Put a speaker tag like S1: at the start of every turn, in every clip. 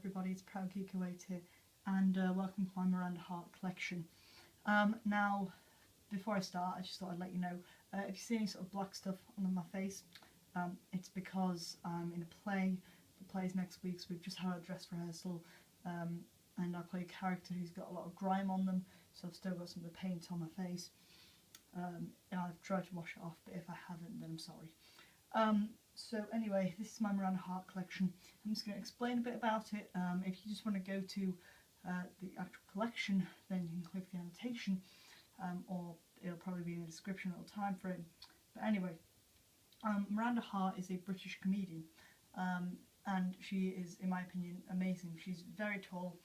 S1: everybody, it's Proud Geek 08 here, and welcome to my Miranda Hart collection. Now, before I start, I just thought I'd let you know, if you see any sort of black stuff on my face, it's because I'm in a play. The play's next week, so we've just had a dress rehearsal, and I play a character who's got a lot of grime on them, so I've still got some of the paint on my face. I've tried to wash it off, but if I haven't, then I'm sorry. So anyway, this is my Miranda Hart collection. I'm just going to explain a bit about it. If you just want to go to the actual collection, then you can click the annotation, or it'll probably be in the description or time frame. But anyway, Miranda Hart is a British comedian, and she is, in my opinion, amazing. She's very tall,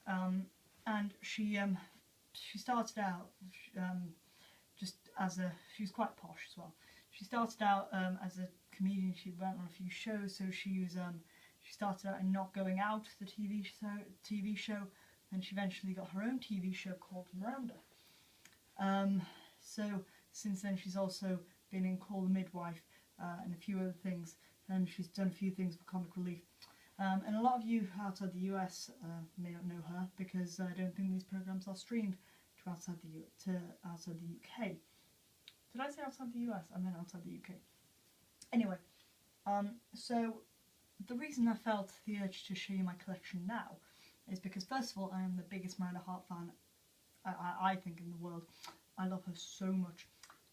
S1: and she started out just as she was quite posh as well. She started out as a comedian. She went on a few shows, so she started out in Not Going Out, the TV show, and she eventually got her own TV show called Miranda. So since then she's also been in Call the Midwife and a few other things, and she's done a few things for comic relief. And a lot of you outside the US may not know her, because I don't think these programs are streamed to outside the UK. Did I say outside the US? I meant outside the UK. Anyway, so the reason I felt the urge to show you my collection now is because, first of all, I am the biggest Miranda Hart fan I think in the world. I love her so much.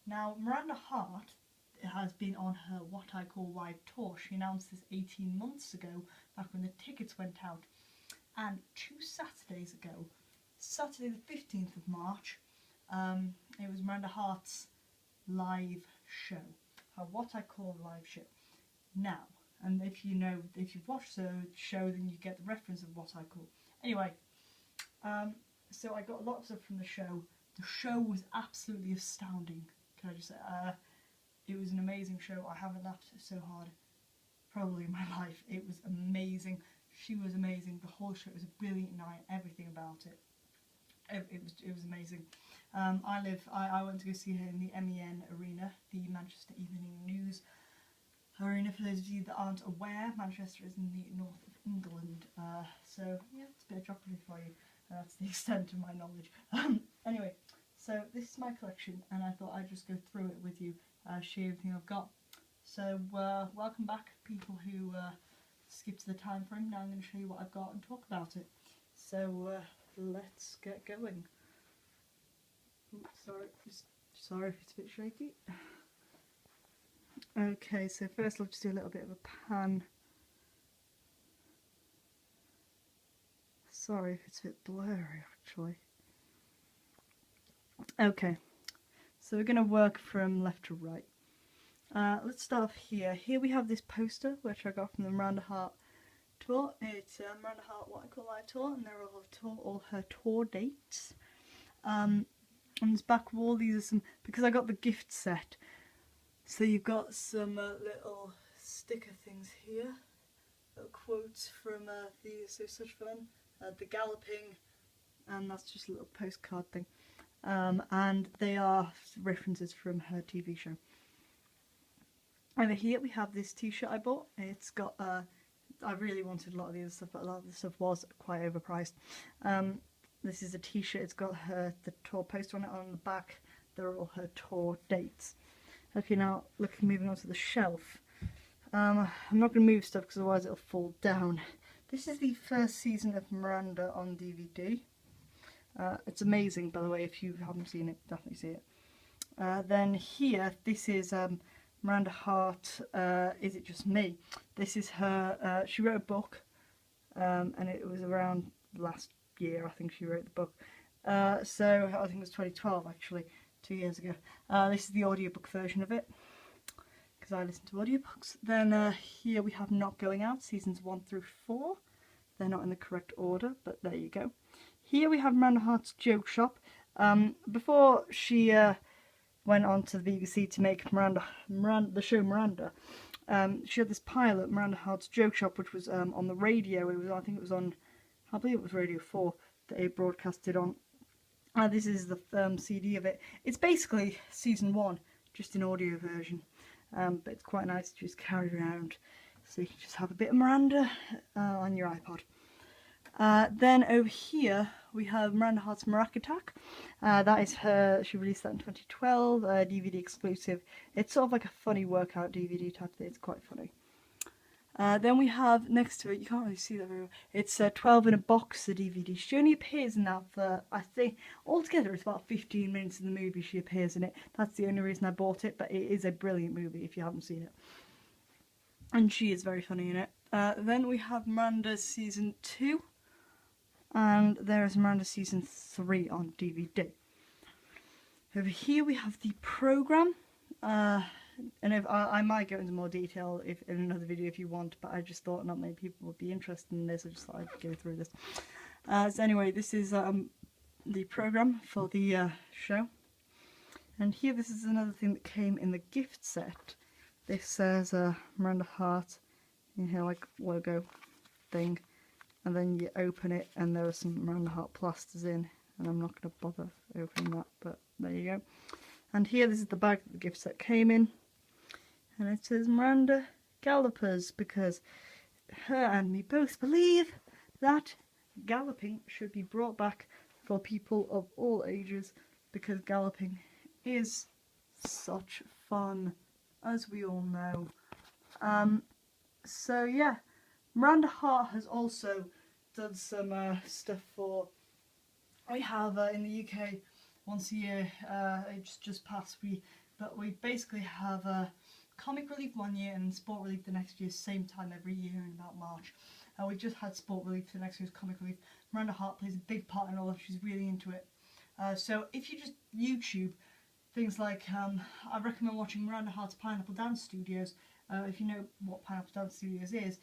S1: Now, Miranda Hart has been on her What I Call Live tour. She announced this 18 months ago, back when the tickets went out. And 2 Saturdays ago, Saturday the 15th of March, it was Miranda Hart's live show, her What I Call Live show. Now, and if you've watched the show, then you get the reference of What I Call. Anyway, so I got a lot of stuff from the show. The show was absolutely astounding. Can I just say, it was an amazing show. I haven't laughed so hard probably in my life. It was amazing. She was amazing. The whole show was a brilliant night. Everything about it. It was amazing. I went to go see her in the MEN Arena, the Manchester Evening News Arena. For those of you that aren't aware, Manchester is in the north of England. So yeah, it's a bit of geography for you. That's the extent of my knowledge. Anyway, so this is my collection, and I thought I'd just go through it with you, share everything I've got. So welcome back, people who skipped the time frame. Now I'm going to show you what I've got and talk about it. So let's get going. Oops, sorry if it's a bit shaky. Okay, so first I'll just do a little bit of a pan. Sorry if it's a bit blurry actually. Okay, so we're going to work from left to right. Let's start off here. Here we have this poster which I got from the Miranda Hart tour. It's Miranda Hart What I Call Live tour, and they're all her tour dates. On this back wall, these are some, because I got the gift set, so you've got some little sticker things here, little quotes from these So Such Fun, the galloping, and that's just a little postcard thing, and they are references from her TV show. Over here we have this t-shirt I bought. It's got I really wanted a lot of the other stuff, but a lot of the stuff was quite overpriced. This is a t-shirt. It's got the tour poster on it. On the back there are all her tour dates. Okay, now moving on to the shelf. I'm not going to move stuff because otherwise it'll fall down. This is the first season of Miranda on DVD. It's amazing, by the way. If you haven't seen it, definitely see it. Then here, this is Miranda Hart, Is It Just Me? This is her, she wrote a book, and it was around last year, I think she wrote the book. So I think it was 2012 actually, 2 years ago. This is the audiobook version of it, because I listen to audiobooks. Then here we have Not Going Out, seasons 1 through 4. They're not in the correct order, but there you go. Here we have Miranda Hart's Joke Shop. Before she went on to the BBC to make the show Miranda, she had this pilot, Miranda Hart's Joke Shop, which was on the radio. I think it was on, I believe it was Radio 4 that it broadcasted on. This is the CD of it. It's basically season 1, just in audio version, but it's quite nice to just carry around, so you can just have a bit of Miranda on your iPod. Then over here we have Miranda Hart's Mirac Attack. That is her, she released that in 2012, DVD exclusive. It's sort of like a funny workout DVD type thing, it's quite funny. Then we have next to it, you can't really see that very well, it's 12 in a Box, the DVD. She only appears in that for, I think, altogether it's about 15 minutes in the movie she appears in it. That's the only reason I bought it, but it is a brilliant movie if you haven't seen it. And she is very funny in it. Then we have Miranda Season 2. And there is Miranda Season 3 on DVD. Over here we have the programme. And if I might go into more detail in another video if you want, but I just thought not many people would be interested in this. I just thought I'd go through this. So anyway, this is the programme for the show. And here, this is another thing that came in the gift set. This says Miranda Hart in here, like logo thing. And then you open it and there are some Miranda Hart plasters in. And I'm not going to bother opening that, but there you go. And here, this is the bag that the gift set came in. And it says Miranda Gallopers, because her and me both believe that galloping should be brought back for people of all ages, because galloping is such fun, as we all know. So yeah, Miranda Hart has also done some stuff for, we have in the UK once a year, it's just passed, but we basically have Comic Relief one year and Sport Relief the next year, same time every year in about March. We just had Sport Relief, the next year's Comic Relief. Miranda Hart plays a big part in all of it, she's really into it. So if you just YouTube things like, I recommend watching Miranda Hart's Pineapple Dance Studios. If you know what Pineapple Dance Studios is,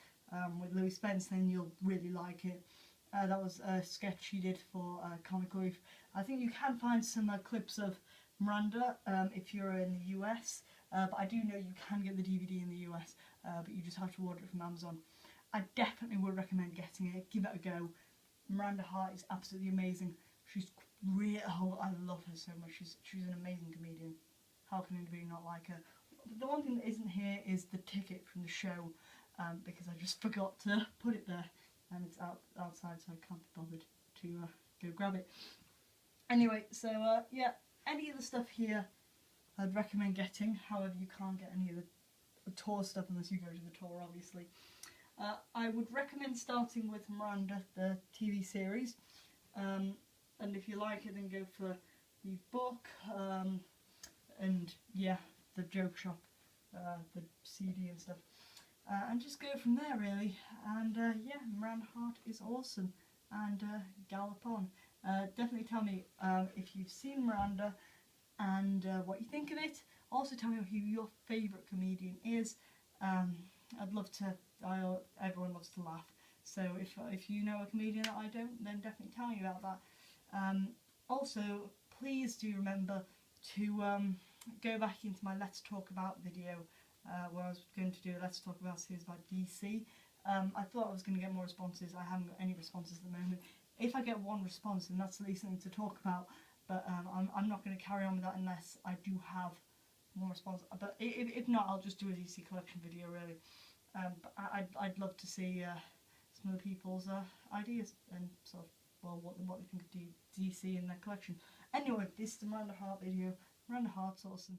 S1: with Louis Spence, then you'll really like it. That was a sketch she did for Comic Relief. I think you can find some clips of Miranda if you're in the US, but I do know you can get the DVD in the US, but you just have to order it from Amazon. I definitely would recommend getting it, give it a go. Miranda Hart is absolutely amazing. She's real, oh, I love her so much, she's an amazing comedian. How can anybody not like her? The one thing that isn't here is the ticket from the show, because I just forgot to put it there, and it's outside, so I can't be bothered to go grab it. Anyway, so yeah, any of the stuff here I'd recommend getting, however you can't get any of the tour stuff unless you go to the tour, obviously. I would recommend starting with Miranda, the TV series, and if you like it then go for the book, and yeah, the joke shop, the CD and stuff, and just go from there really. And yeah, Miranda Hart is awesome, and gallop on. Definitely tell me if you've seen Miranda and what you think of it. Also tell me who your favourite comedian is. I'd love to, everyone loves to laugh, so if you know a comedian that I don't, then definitely tell me about that. Also, please do remember to go back into my Let's Talk About video, where I was going to do a Let's Talk About series about DC. I thought I was going to get more responses. I haven't got any responses at the moment. If I get one response, then that's at least something to talk about, but I'm not going to carry on with that unless I do have more response. But if not, I'll just do a DC collection video really. But I'd love to see some other people's ideas and sort of, well, what they think of DC and their collection. Anyway, this is the Miranda Hart video. Miranda Hart's awesome.